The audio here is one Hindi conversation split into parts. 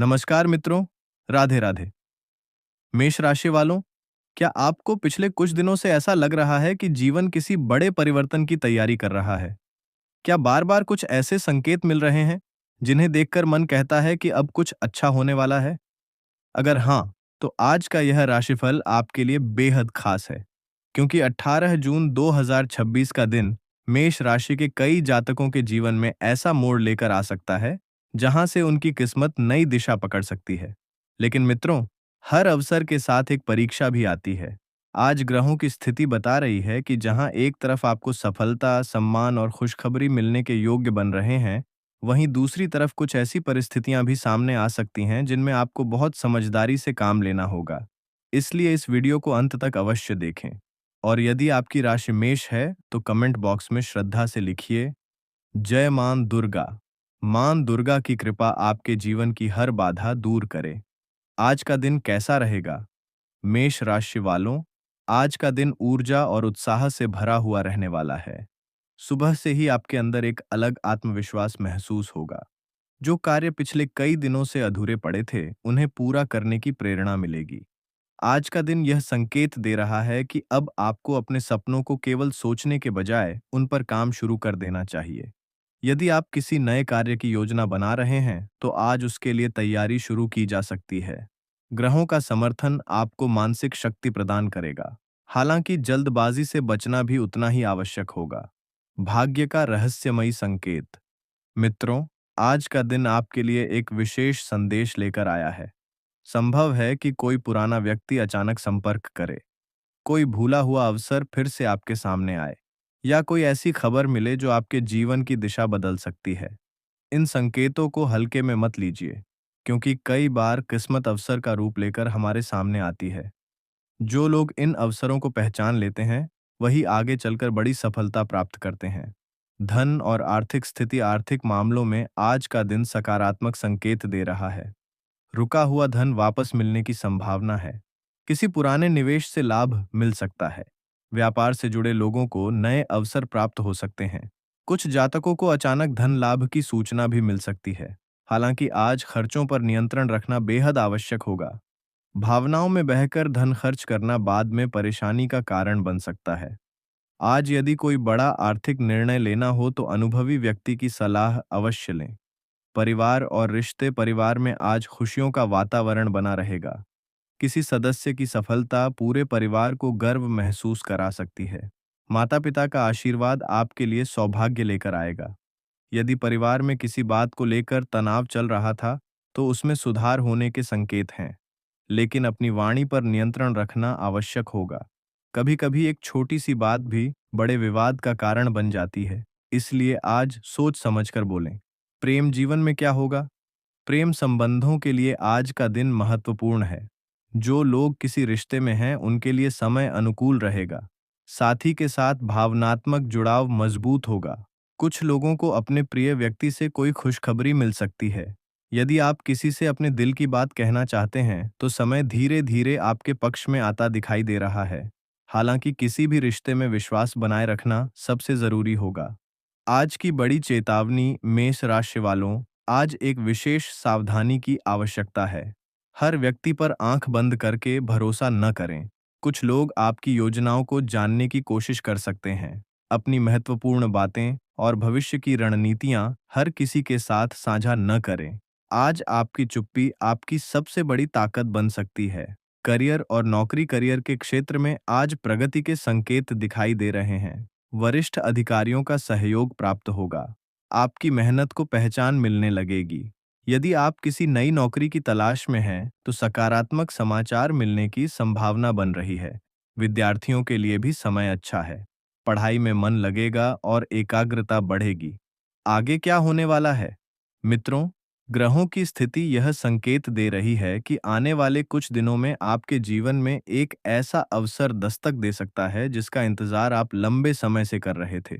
नमस्कार मित्रों, राधे राधे। मेष राशि वालों, क्या आपको पिछले कुछ दिनों से ऐसा लग रहा है कि जीवन किसी बड़े परिवर्तन की तैयारी कर रहा है? क्या बार-बार कुछ ऐसे संकेत मिल रहे हैं, जिन्हें देखकर मन कहता है कि अब कुछ अच्छा होने वाला है? अगर हाँ, तो आज का यह राशिफल आपके लिए बेहद खास है, क्योंकि 18 जून 2026 का दिन मेष राशि के कई जातकों के जीवन में ऐसा मोड़ लेकर आ सकता है, जहां से उनकी किस्मत नई दिशा पकड़ सकती है। लेकिन मित्रों, हर अवसर के साथ एक परीक्षा भी आती है। आज ग्रहों की स्थिति बता रही है कि जहां एक तरफ आपको सफलता, सम्मान और खुशखबरी मिलने के योग्य बन रहे हैं, वहीं दूसरी तरफ कुछ ऐसी परिस्थितियां भी सामने आ सकती हैं जिनमें आपको बहुत समझदारी से काम लेना होगा। इसलिए इस वीडियो को अंत तक अवश्य देखें। और यदि आपकी राशि मेष है, तो कमेंट बॉक्स में श्रद्धा से लिखिए, जय मां दुर्गा। मां दुर्गा की कृपा आपके जीवन की हर बाधा दूर करे। आज का दिन कैसा रहेगा? मेष राशि वालों, आज का दिन ऊर्जा और उत्साह से भरा हुआ रहने वाला है। सुबह से ही आपके अंदर एक अलग आत्मविश्वास महसूस होगा। जो कार्य पिछले कई दिनों से अधूरे पड़े थे, उन्हें पूरा करने की प्रेरणा मिलेगी। आज का दिन यह संकेत दे रहा है कि अब आपको अपने सपनों को केवल सोचने के बजाय उन पर काम शुरू कर देना चाहिए। यदि आप किसी नए कार्य की योजना बना रहे हैं, तो आज उसके लिए तैयारी शुरू की जा सकती है। ग्रहों का समर्थन आपको मानसिक शक्ति प्रदान करेगा। हालांकि जल्दबाजी से बचना भी उतना ही आवश्यक होगा। भाग्य का रहस्यमयी संकेत। मित्रों, आज का दिन आपके लिए एक विशेष संदेश लेकर आया है। संभव है कि कोई पुराना व्यक्ति अचानक संपर्क करे, कोई भूला हुआ अवसर फिर से आपके सामने आए, या कोई ऐसी खबर मिले जो आपके जीवन की दिशा बदल सकती है। इन संकेतों को हल्के में मत लीजिए, क्योंकि कई बार किस्मत अवसर का रूप लेकर हमारे सामने आती है। जो लोग इन अवसरों को पहचान लेते हैं, वही आगे चलकर बड़ी सफलता प्राप्त करते हैं। धन और आर्थिक स्थिति। आर्थिक मामलों में आज का दिन सकारात्मक संकेत दे रहा है। रुका हुआ धन वापस मिलने की संभावना है। किसी पुराने निवेश से लाभ मिल सकता है। व्यापार से जुड़े लोगों को नए अवसर प्राप्त हो सकते हैं। कुछ जातकों को अचानक धन लाभ की सूचना भी मिल सकती है। हालांकि आज खर्चों पर नियंत्रण रखना बेहद आवश्यक होगा। भावनाओं में बहकर धन खर्च करना बाद में परेशानी का कारण बन सकता है। आज यदि कोई बड़ा आर्थिक निर्णय लेना हो, तो अनुभवी व्यक्ति की सलाह अवश्य लें। परिवार और रिश्ते। परिवार में आज खुशियों का वातावरण बना रहेगा। किसी सदस्य की सफलता पूरे परिवार को गर्व महसूस करा सकती है। माता पिता का आशीर्वाद आपके लिए सौभाग्य लेकर आएगा। यदि परिवार में किसी बात को लेकर तनाव चल रहा था, तो उसमें सुधार होने के संकेत हैं। लेकिन अपनी वाणी पर नियंत्रण रखना आवश्यक होगा। कभी कभी एक छोटी सी बात भी बड़े विवाद का कारण बन जाती है। इसलिए आज सोच समझकर बोलें। प्रेम जीवन में क्या होगा? प्रेम संबंधों के लिए आज का दिन महत्वपूर्ण है। जो लोग किसी रिश्ते में हैं, उनके लिए समय अनुकूल रहेगा। साथी के साथ भावनात्मक जुड़ाव मजबूत होगा। कुछ लोगों को अपने प्रिय व्यक्ति से कोई खुशखबरी मिल सकती है। यदि आप किसी से अपने दिल की बात कहना चाहते हैं, तो समय धीरे धीरे आपके पक्ष में आता दिखाई दे रहा है। हालांकि किसी भी रिश्ते में विश्वास बनाए रखना सबसे जरूरी होगा। आज की बड़ी चेतावनी मेष राशि वालों, आज एक विशेष सावधानी की आवश्यकता है। हर व्यक्ति पर आंख बंद करके भरोसा न करें। कुछ लोग आपकी योजनाओं को जानने की कोशिश कर सकते हैं। अपनी महत्वपूर्ण बातें और भविष्य की रणनीतियां हर किसी के साथ साझा न करें। आज आपकी चुप्पी आपकी सबसे बड़ी ताकत बन सकती है। करियर और नौकरी। करियर के क्षेत्र में आज प्रगति के संकेत दिखाई दे रहे हैं। वरिष्ठ अधिकारियों का सहयोग प्राप्त होगा। आपकी मेहनत को पहचान मिलने लगेगी। यदि आप किसी नई नौकरी की तलाश में हैं, तो सकारात्मक समाचार मिलने की संभावना बन रही है। विद्यार्थियों के लिए भी समय अच्छा है। पढ़ाई में मन लगेगा और एकाग्रता बढ़ेगी। आगे क्या होने वाला है? मित्रों, ग्रहों की स्थिति यह संकेत दे रही है कि आने वाले कुछ दिनों में आपके जीवन में एक ऐसा अवसर दस्तक दे सकता है जिसका इंतजार आप लंबे समय से कर रहे थे।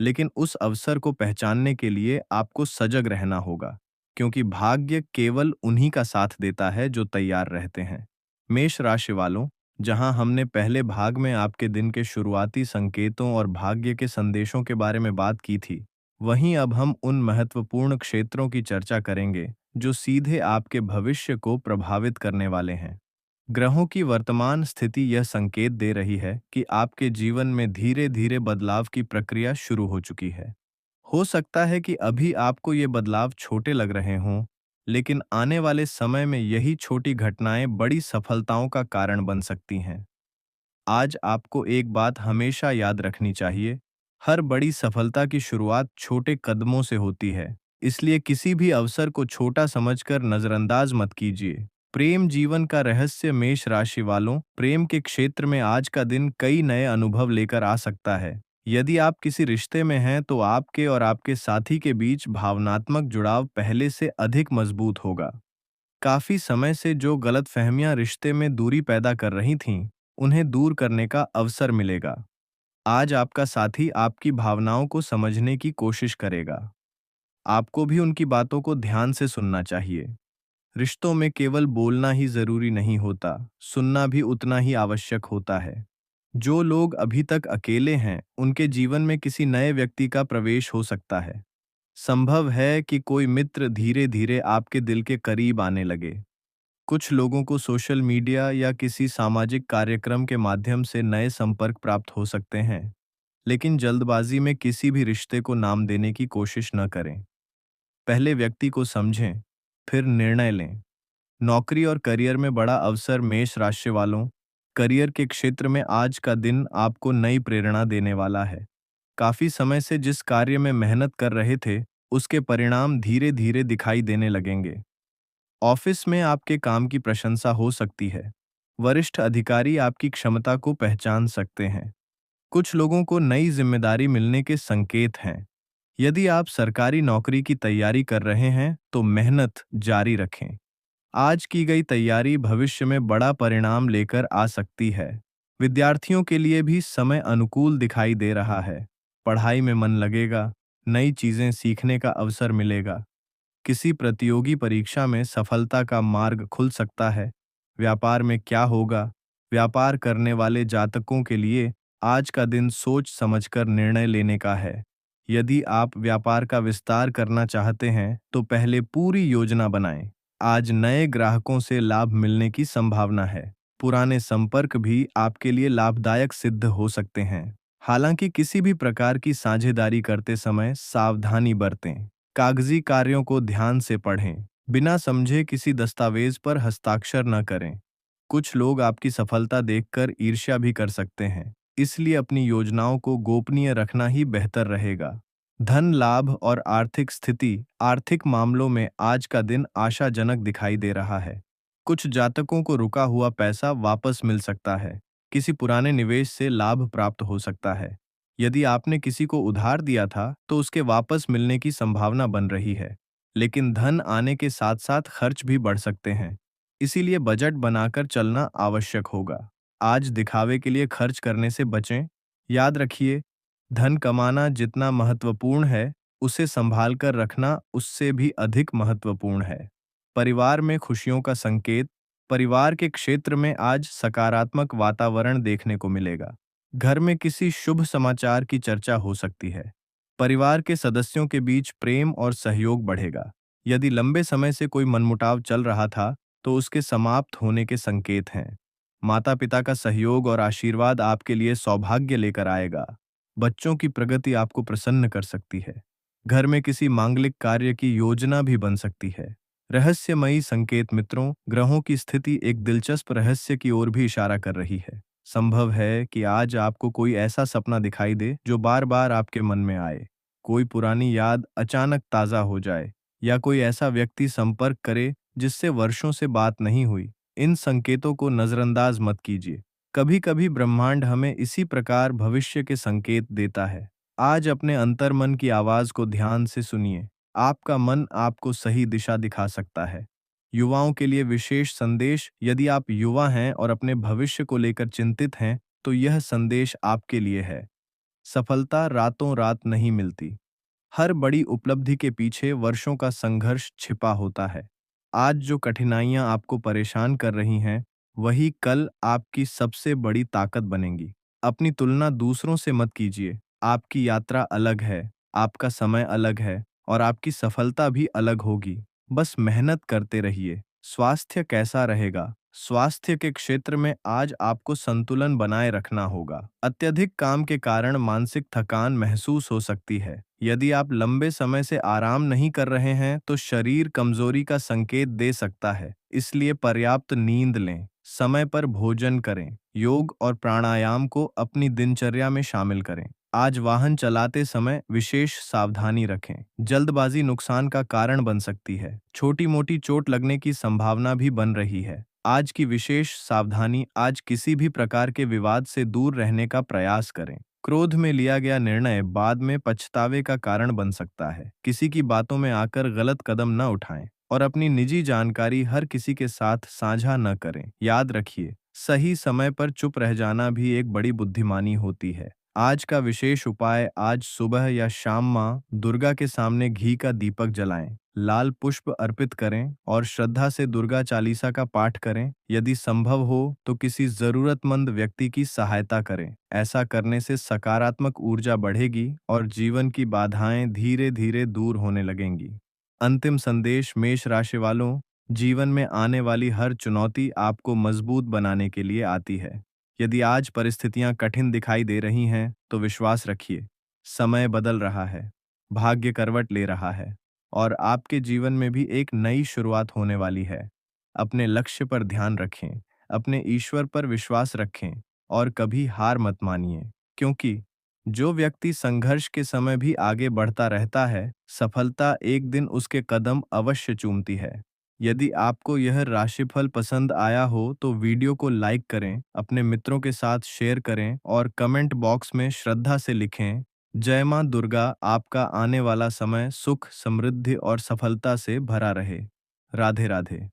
लेकिन उस अवसर को पहचानने के लिए आपको सजग रहना होगा, क्योंकि भाग्य केवल उन्हीं का साथ देता है जो तैयार रहते हैं। मेष राशि वालों, जहां हमने पहले भाग में आपके दिन के शुरुआती संकेतों और भाग्य के संदेशों के बारे में बात की थी, वहीं अब हम उन महत्वपूर्ण क्षेत्रों की चर्चा करेंगे जो सीधे आपके भविष्य को प्रभावित करने वाले हैं। ग्रहों की वर्तमान स्थिति यह संकेत दे रही है कि आपके जीवन में धीरे धीरे बदलाव की प्रक्रिया शुरू हो चुकी है। हो सकता है कि अभी आपको ये बदलाव छोटे लग रहे हों, लेकिन आने वाले समय में यही छोटी घटनाएं बड़ी सफलताओं का कारण बन सकती हैं। आज आपको एक बात हमेशा याद रखनी चाहिए, हर बड़ी सफलता की शुरुआत छोटे कदमों से होती है, इसलिए किसी भी अवसर को छोटा समझकर नजरअंदाज मत कीजिए। प्रेम जीवन का रहस्य। मेष राशि वालों, प्रेम के क्षेत्र में आज का दिन कई नए अनुभव लेकर आ सकता है। यदि आप किसी रिश्ते में हैं तो आपके और आपके साथी के बीच भावनात्मक जुड़ाव पहले से अधिक मजबूत होगा। काफी समय से जो गलतफहमियां रिश्ते में दूरी पैदा कर रही थीं, उन्हें दूर करने का अवसर मिलेगा। आज आपका साथी आपकी भावनाओं को समझने की कोशिश करेगा। आपको भी उनकी बातों को ध्यान से सुनना चाहिए। रिश्तों में केवल बोलना ही जरूरी नहीं होता, सुनना भी उतना ही आवश्यक होता है। जो लोग अभी तक अकेले हैं, उनके जीवन में किसी नए व्यक्ति का प्रवेश हो सकता है। संभव है कि कोई मित्र धीरे धीरे आपके दिल के करीब आने लगे। कुछ लोगों को सोशल मीडिया या किसी सामाजिक कार्यक्रम के माध्यम से नए संपर्क प्राप्त हो सकते हैं, लेकिन जल्दबाजी में किसी भी रिश्ते को नाम देने की कोशिश न करें। पहले व्यक्ति को समझें, फिर निर्णय लें। नौकरी और करियर में बड़ा अवसर। मेष राशि वालों, करियर के क्षेत्र में आज का दिन आपको नई प्रेरणा देने वाला है। काफी समय से जिस कार्य में मेहनत कर रहे थे, उसके परिणाम धीरे धीरे दिखाई देने लगेंगे। ऑफिस में आपके काम की प्रशंसा हो सकती है। वरिष्ठ अधिकारी आपकी क्षमता को पहचान सकते हैं। कुछ लोगों को नई जिम्मेदारी मिलने के संकेत हैं। यदि आप सरकारी नौकरी की तैयारी कर रहे हैं तो मेहनत जारी रखें। आज की गई तैयारी भविष्य में बड़ा परिणाम लेकर आ सकती है। विद्यार्थियों के लिए भी समय अनुकूल दिखाई दे रहा है। पढ़ाई में मन लगेगा, नई चीजें सीखने का अवसर मिलेगा। किसी प्रतियोगी परीक्षा में सफलता का मार्ग खुल सकता है। व्यापार में क्या होगा? व्यापार करने वाले जातकों के लिए आज का दिन सोच समझकर निर्णय लेने का है। यदि आप व्यापार का विस्तार करना चाहते हैं तो पहले पूरी योजना बनाएं। आज नए ग्राहकों से लाभ मिलने की संभावना है। पुराने संपर्क भी आपके लिए लाभदायक सिद्ध हो सकते हैं। हालांकि किसी भी प्रकार की साझेदारी करते समय सावधानी बरतें। कागजी कार्यों को ध्यान से पढ़ें। बिना समझे किसी दस्तावेज पर हस्ताक्षर न करें। कुछ लोग आपकी सफलता देखकर ईर्ष्या भी कर सकते हैं, इसलिए अपनी योजनाओं को गोपनीय रखना ही बेहतर रहेगा। धन लाभ और आर्थिक स्थिति। आर्थिक मामलों में आज का दिन आशाजनक दिखाई दे रहा है। कुछ जातकों को रुका हुआ पैसा वापस मिल सकता है। किसी पुराने निवेश से लाभ प्राप्त हो सकता है। यदि आपने किसी को उधार दिया था तो उसके वापस मिलने की संभावना बन रही है, लेकिन धन आने के साथ साथ खर्च भी बढ़ सकते हैं। इसीलिए बजट बनाकर चलना आवश्यक होगा। आज दिखावे के लिए खर्च करने से बचें। याद रखिए, धन कमाना जितना महत्वपूर्ण है, उसे संभाल कर रखना उससे भी अधिक महत्वपूर्ण है। परिवार में खुशियों का संकेत। परिवार के क्षेत्र में आज सकारात्मक वातावरण देखने को मिलेगा। घर में किसी शुभ समाचार की चर्चा हो सकती है। परिवार के सदस्यों के बीच प्रेम और सहयोग बढ़ेगा। यदि लंबे समय से कोई मनमुटाव चल रहा था तो उसके समाप्त होने के संकेत हैं। माता पिता का सहयोग और आशीर्वाद आपके लिए सौभाग्य लेकर आएगा। बच्चों की प्रगति आपको प्रसन्न कर सकती है। घर में किसी मांगलिक कार्य की योजना भी बन सकती है। रहस्यमयी संकेत। मित्रों, ग्रहों की स्थिति एक दिलचस्प रहस्य की ओर भी इशारा कर रही है। संभव है कि आज आपको कोई ऐसा सपना दिखाई दे जो बार बार आपके मन में आए। कोई पुरानी याद अचानक ताजा हो जाए या कोई ऐसा व्यक्ति संपर्क करे जिससे वर्षों से बात नहीं हुई। इन संकेतों को नजरअंदाज मत कीजिए। कभी कभी ब्रह्मांड हमें इसी प्रकार भविष्य के संकेत देता है। आज अपने अंतर्मन की आवाज को ध्यान से सुनिए। आपका मन आपको सही दिशा दिखा सकता है। युवाओं के लिए विशेष संदेश। यदि आप युवा हैं और अपने भविष्य को लेकर चिंतित हैं, तो यह संदेश आपके लिए है। सफलता रातों रात नहीं मिलती। हर बड़ी उपलब्धि के पीछे वर्षों का संघर्ष छिपा होता है। आज जो कठिनाइयां आपको परेशान कर रही हैं, वही कल आपकी सबसे बड़ी ताकत बनेंगी। अपनी तुलना दूसरों से मत कीजिए। आपकी यात्रा अलग है, आपका समय अलग है और आपकी सफलता भी अलग होगी। बस मेहनत करते रहिए। स्वास्थ्य कैसा रहेगा? स्वास्थ्य के क्षेत्र में आज आपको संतुलन बनाए रखना होगा। अत्यधिक काम के कारण मानसिक थकान महसूस हो सकती है। यदि आप लंबे समय से आराम नहीं कर रहे हैं, तो शरीर कमजोरी का संकेत दे सकता है। इसलिए पर्याप्त नींद लें, समय पर भोजन करें, योग और प्राणायाम को अपनी दिनचर्या में शामिल करें। आज वाहन चलाते समय विशेष सावधानी रखें। जल्दबाजी नुकसान का कारण बन सकती है। छोटी-मोटी चोट लगने की संभावना भी बन रही है। आज की विशेष सावधानी, आज किसी भी प्रकार के विवाद से दूर रहने का प्रयास करें। क्रोध में लिया गया निर्णय बाद में पछतावे का कारण बन सकता है। किसी की बातों में आकर गलत कदम न उठाएं और अपनी निजी जानकारी हर किसी के साथ साझा न करें। याद रखिए, सही समय पर चुप रह जाना भी एक बड़ी बुद्धिमानी होती है। आज का विशेष उपाय, आज सुबह या शाम माँ दुर्गा के सामने घी का दीपक जलाएं, लाल पुष्प अर्पित करें और श्रद्धा से दुर्गा चालीसा का पाठ करें। यदि संभव हो तो किसी जरूरतमंद व्यक्ति की सहायता करें। ऐसा करने से सकारात्मक ऊर्जा बढ़ेगी और जीवन की बाधाएं धीरे धीरे दूर होने लगेंगी। अंतिम संदेश, मेष राशि वालों, जीवन में आने वाली हर चुनौती आपको मजबूत बनाने के लिए आती है। यदि आज परिस्थितियां कठिन दिखाई दे रही हैं, तो विश्वास रखिए, समय बदल रहा है, भाग्य करवट ले रहा है और आपके जीवन में भी एक नई शुरुआत होने वाली है। अपने लक्ष्य पर ध्यान रखें, अपने ईश्वर पर विश्वास रखें और कभी हार मत मानिए, क्योंकि जो व्यक्ति संघर्ष के समय भी आगे बढ़ता रहता है, सफलता एक दिन उसके कदम अवश्य चूमती है। यदि आपको यह राशिफल पसंद आया हो तो वीडियो को लाइक करें, अपने मित्रों के साथ शेयर करें और कमेंट बॉक्स में श्रद्धा से लिखें, जय मां दुर्गा, आपका आने वाला समय सुख, समृद्धि और सफलता से भरा रहे। राधे राधे।